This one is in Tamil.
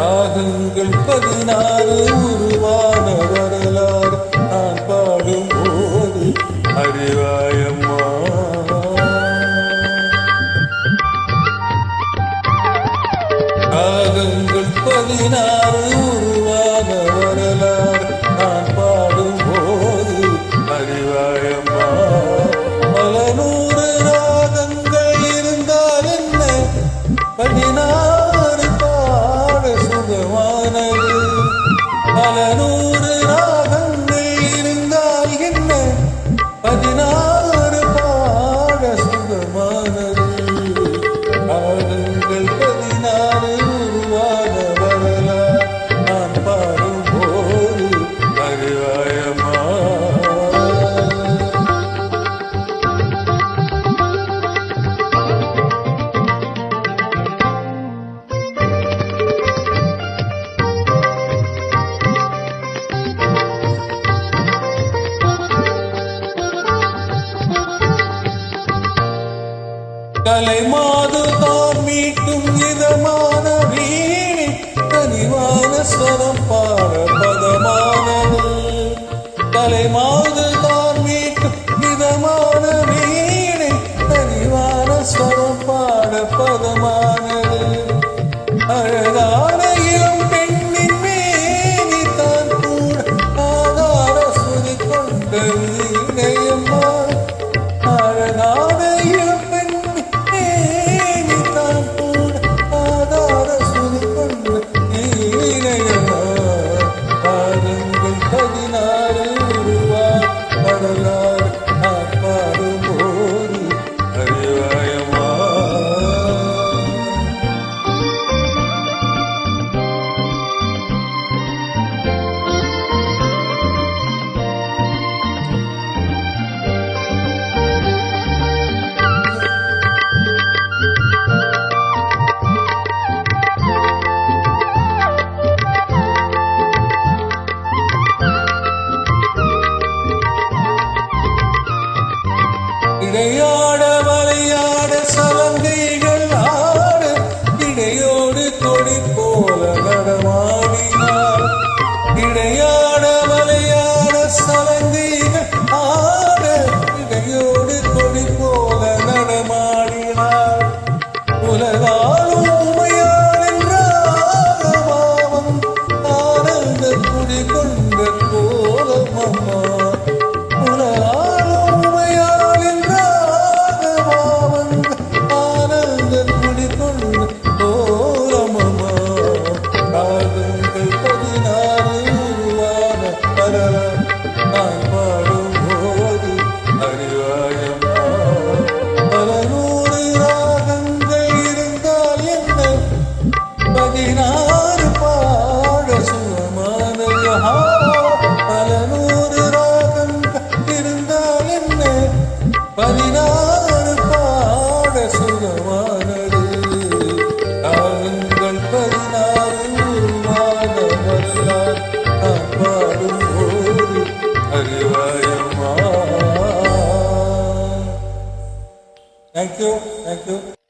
ராகங்கள் 16 உருவான வரலாறு நான் பாடும் போது அறிவாயம்மா. ராகங்கள் 16 உருவான வரலாறு நான் பாடும் போது அறிவாயம்மா. பல நூறு ராகங்கள் இருந்தால் என்ன 16 பாட சுகமானது. பல நூறு ராகங்கள் இருந்தால் என்ன 16 பாட சுகமானது. ராகங்கள் 16 உருவான வரலாறு நான் பாடும் போது அறிவாயம்மா. கலைமாது தான் மீட்டும் இதமான வீணை கனிவான ஸ்வரம் பாட பதமானது. கலைமாது தான் மீட்டும் இதமான வீணை கனிவான ஸ்வரம் பாட பதமானது. அழகான இளம் பெண்ணின் மேனி தான் கூட ஆதார சுதி கொண்ட வீணையம்மா. அழகான இளம் இடையாட வளையாட சலங்கைகள் ஆட இடையோடு கொடி போல நடமாடினார். இடையாட வளையாட சலங்கைகள் ஆட இடையோடு கொடி போல நடமாடினார். உலகாலும் உமையார் என்றாம் ஆனந்த குடி கொண்ட கோலமம்மா. நான் பாடும் போது அறிவாயம்மா. பல நூறு ராகங்கள் இருந்தால் என்ன 16 பாட சுகமானது. பல நூறு ராகங்கள் இருந்தால் என்ன 16 பாட சுகமானது. ராகங்கள் 16 உருவான வரலாறு நான் பாடும் அறிவாயம்மா. Thank you.